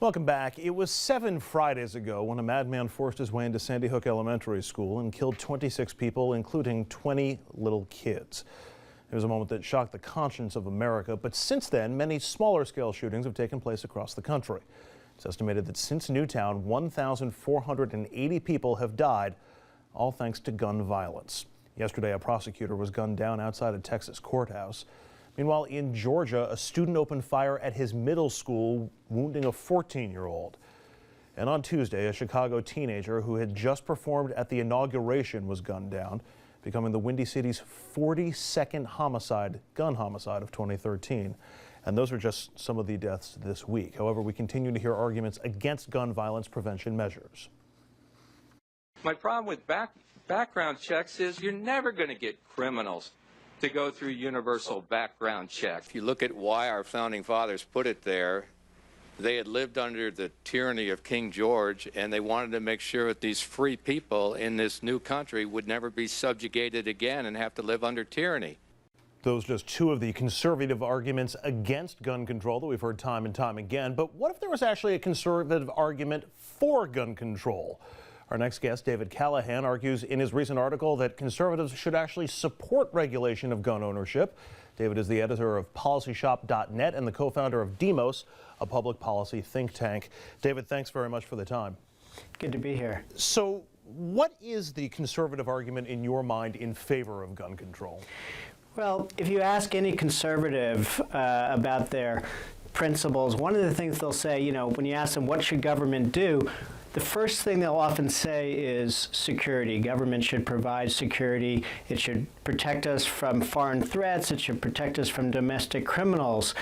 Welcome back. It was 7 Fridays ago when a madman forced his way into Sandy Hook Elementary School and killed 26 people, including 20 little kids. It was a moment that shocked the conscience of America, but since then, many smaller scale shootings have taken place across the country. It's estimated that since Newtown, 1,480 people have died, all thanks to gun violence. Yesterday, a prosecutor was gunned down outside a Texas courthouse. Meanwhile, in Georgia, a student opened fire at his middle school, wounding a 14-year-old. And on Tuesday, a Chicago teenager who had just performed at the inauguration was gunned down, becoming the Windy City's 42nd gun homicide of 2013. And those are just some of the deaths this week. However, we continue to hear arguments against gun violence prevention measures. My problem with background checks is you're never going to get criminals to go through universal background check. If you look at why our founding fathers put it there, they had lived under the tyranny of King George, and they wanted to make sure that these free people in this new country would never be subjugated again and have to live under tyranny. Those just two of the conservative arguments against gun control that we've heard time and time again. But what if there was actually a conservative argument for gun control? Our next guest, David Callahan, argues in his recent article that conservatives should actually support regulation of gun ownership. David is the editor of PolicyShop.net and the co-founder of Demos, a public policy think tank. David, thanks very much for the time. Good to be here. So what is the conservative argument in your mind in favor of gun control? Well, if you ask any conservative about their principles, one of the things they'll say, you know, when you ask them what should government do, the first thing they'll often say is security. Government should provide security. It should protect us from foreign threats. It should protect us from domestic criminals.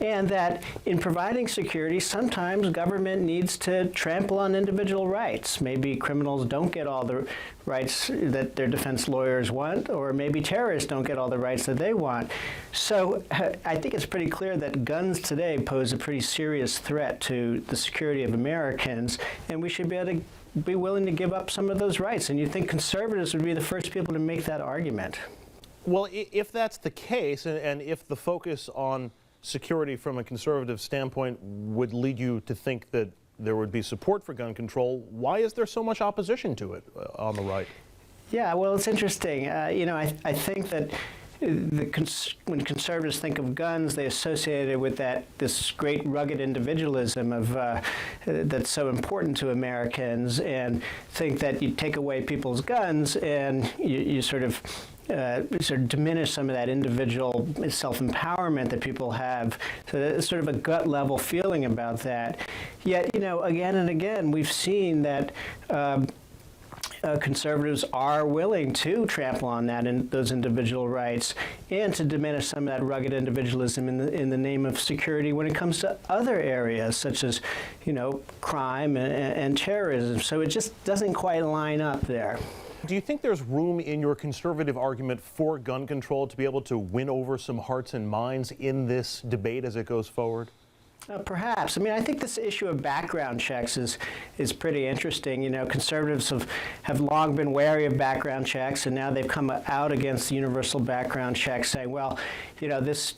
And that in providing security, sometimes government needs to trample on individual rights. Maybe criminals don't get all the rights that their defense lawyers want, or maybe terrorists don't get all the rights that they want. So I think it's pretty clear that guns today pose a pretty serious threat to the security of Americans, and we should be able to be willing to give up some of those rights. And you think conservatives would be the first people to make that argument? Well, if that's the case, and if the focus on security from a conservative standpoint would lead you to think that there would be support for gun control, why is there so much opposition to it on the right? Yeah, well, it's interesting. You know, I think that when conservatives think of guns, they associate it with this great rugged individualism of that's so important to Americans, and think that you take away people's guns and you sort of diminish some of that individual self-empowerment that people have. So it's sort of a gut level feeling about that. Yet, you know, again and again, we've seen that conservatives are willing to trample on that and those individual rights, and to diminish some of that rugged individualism in the name of security when it comes to other areas such as, you know, crime and terrorism. So it just doesn't quite line up there. Do you think there's room in your conservative argument for gun control to be able to win over some hearts and minds in this debate as it goes forward? Perhaps. I mean, I think this issue of background checks is pretty interesting. You know, conservatives have long been wary of background checks, and now they've come out against the universal background check, saying, well, you know, this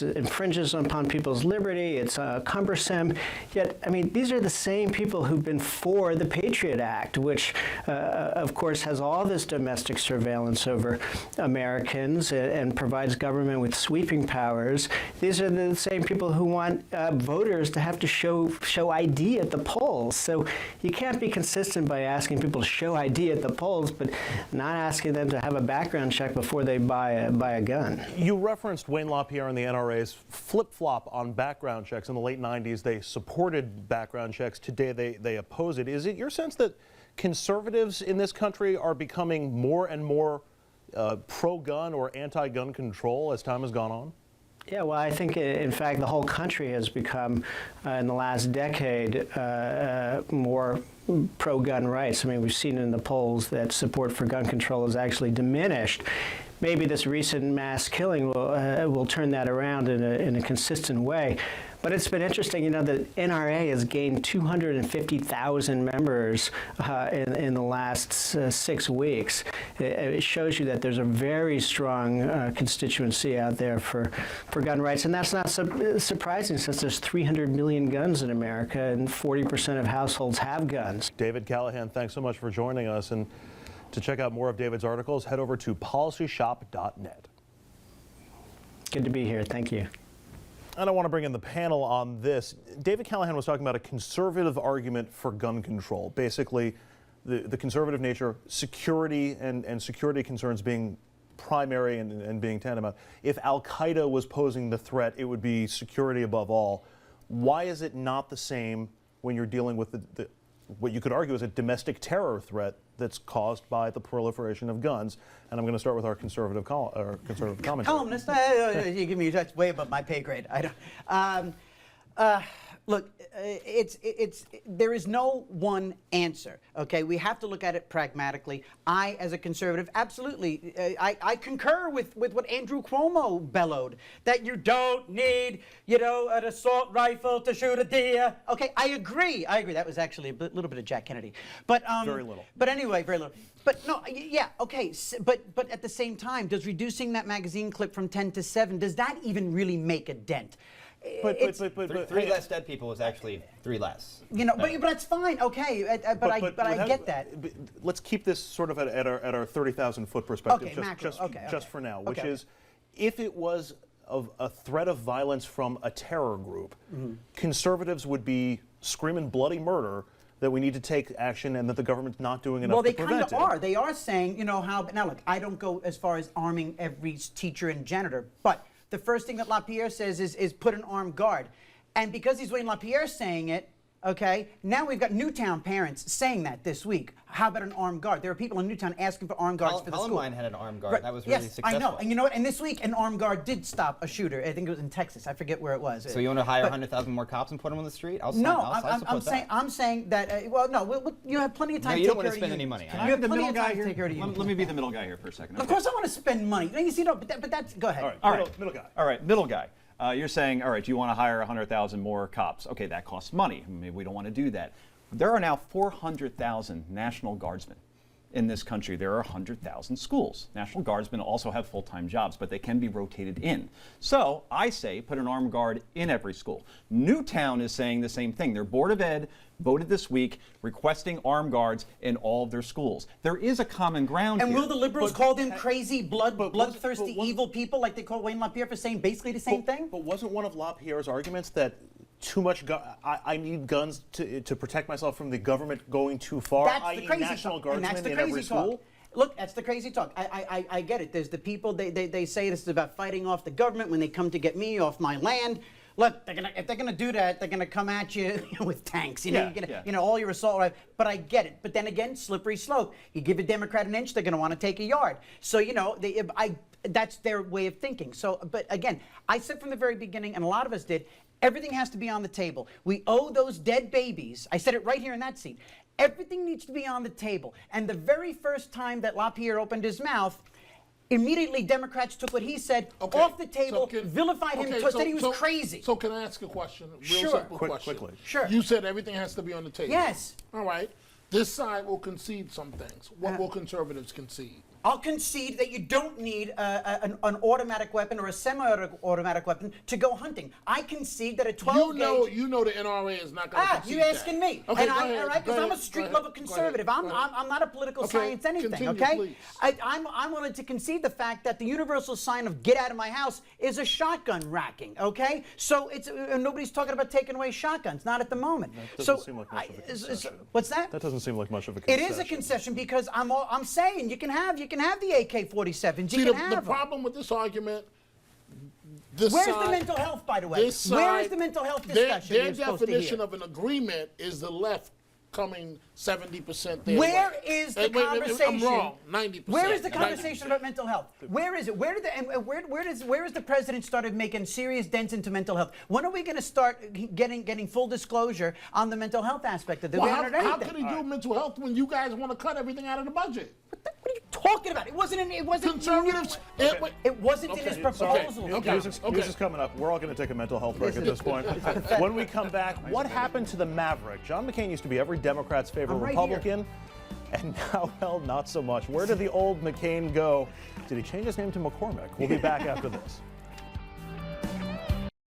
infringes upon people's liberty. It's cumbersome. Yet, I mean, these are the same people who've been for the Patriot Act, which, of course, has all this domestic surveillance over Americans and provides government with sweeping powers. These are the same people who want voters to have to show ID at the polls. So you can't be consistent by asking people to show ID at the polls, but not asking them to have a background check before they buy a gun. You referenced Wayne LaPierre and the NRA's flip-flop on background checks. In the late 90s, they supported background checks. Today, they oppose it. Is it your sense that conservatives in this country are becoming more and more pro-gun or anti-gun control as time has gone on? Yeah, well, I think, in fact, the whole country has become, in the last decade, more pro-gun rights. I mean, we've seen in the polls that support for gun control has actually diminished. Maybe this recent mass killing will turn that around in a consistent way. But it's been interesting, you know, the NRA has gained 250,000 members in the last 6 weeks. It shows you that there's a very strong constituency out there for gun rights, and that's not surprising since there's 300 million guns in America and 40% of households have guns. David Callahan, thanks so much for joining us. And to check out more of David's articles, head over to policyshop.net. Good to be here. Thank you. And I want to bring in the panel on this. David Callahan was talking about a conservative argument for gun control. Basically, the conservative nature, security and security concerns being primary and being tantamount. If Al-Qaeda was posing the threat, it would be security above all. Why is it not the same when you're dealing with what you could argue is a domestic terror threat that's caused by the proliferation of guns? And I'm going to start with our conservative commentary. Columnist, you give me that's way above my pay grade. I don't. Look, there is no one answer. Okay, we have to look at it pragmatically. I, as a conservative, absolutely, I concur with what Andrew Cuomo bellowed, that you don't need, you know, an assault rifle to shoot a deer. Okay, I agree. That was actually a little bit of Jack Kennedy, but very little. But anyway, very little. But no, yeah, okay. But at the same time, does reducing that magazine clip from 10 to 7, does that even really make a dent? But three less dead people is actually 3 less. You know, but that's fine. Okay, but I get that. Let's keep this sort of at our 30,000-foot perspective, okay, just for now, which is, if it was a threat of violence from a terror group, conservatives would be screaming bloody murder that we need to take action and that the government's not doing enough to prevent it. Well, they kind of are. They are saying, you know, how. Now, look, I don't go as far as arming every teacher and janitor, but the first thing that LaPierre says is put an armed guard. And because he's Wayne LaPierre saying it, okay, now we've got Newtown parents saying that this week. How about an armed guard? There are people in Newtown asking for armed guards for the school. Columbine had an armed guard. Right. That was really successful. I know. And you know what? And this week, an armed guard did stop a shooter. I think it was in Texas. I forget where it was. So you want to hire 100,000 more cops and put them on the street? I'm saying that. Well, no. You have plenty of time. No, you don't want to spend any money. You have the middle guy here. Let me be the middle guy here for a second. Of course, I want to spend money. You see, no, but that's. Go ahead. All right, middle guy. All right, middle guy. You're saying, all right, do you want to hire 100,000 more cops? Okay, that costs money. Maybe we don't want to do that. There are now 400,000 National Guardsmen in this country. There are 100,000 schools. National Guardsmen also have full-time jobs, but they can be rotated in. So I say put an armed guard in every school. Newtown is saying the same thing. Their Board of Ed voted this week requesting armed guards in all of their schools. There is a common ground here. And will the liberals call them crazy, bloodthirsty, evil people like they call Wayne LaPierre for saying basically the same thing? But wasn't one of LaPierre's arguments that too much I need guns to protect myself from the government going too far? That's the crazy National talk. Guardsmen in every school? Look, that's the crazy talk. I get it. There's the people, they say this is about fighting off the government when they come to get me off my land. Look, if they're gonna do that, they're gonna come at you with tanks. You know, all your assault rifles. But I get it. But then again, slippery slope. You give a Democrat an inch, they're gonna want to take a yard. So you know, that's their way of thinking. So, but again, I said from the very beginning, and a lot of us did, everything has to be on the table. We owe those dead babies. I said it right here in that seat. Everything needs to be on the table. And the very first time that LaPierre opened his mouth, immediately Democrats took what he said off the table, vilified him, said he was crazy. So can I ask a question? Sure. Simple question. Quickly. Sure. You said everything has to be on the table. Yes. All right. This side will concede some things. What will conservatives concede? I'll concede that you don't need an automatic weapon or a semi-automatic weapon to go hunting. I concede that a 12-gauge... You know the NRA is not going to concede you asking me. Okay, and go ahead, all right, because I'm a street-level conservative. I'm not a political science anything, continue, okay? please. I'm willing to concede the fact that the universal sign of get out of my house is a shotgun racking, okay? So it's nobody's talking about taking away shotguns, not at the moment. That doesn't seem like much of a concession. What's that? That doesn't seem like much of a concession. It is a concession because I'm saying you can have the AK-47s. See, the problem with this argument, where's the mental health, by the way? Where is the mental health discussion Their you're supposed to definition hear? of an agreement is the left coming 70% their Where way. is the conversation? I'm wrong. 90%. Where is the conversation about mental health? Where is it? Where is the president started making serious dents into mental health? When are we going to start getting full disclosure on the mental health aspect of the? Well, how can he do mental health when you guys want to cut everything out of the budget? What are you talking talking about. It wasn't in. It wasn't. Conservatives. It wasn't in his proposals. News is coming up. We're all going to take a mental health break at this point. When we come back, what happened to the Maverick? John McCain used to be every Democrat's favorite Republican, and now, well, not so much. Where did the old McCain go? Did he change his name to McCormick? We'll be back after this.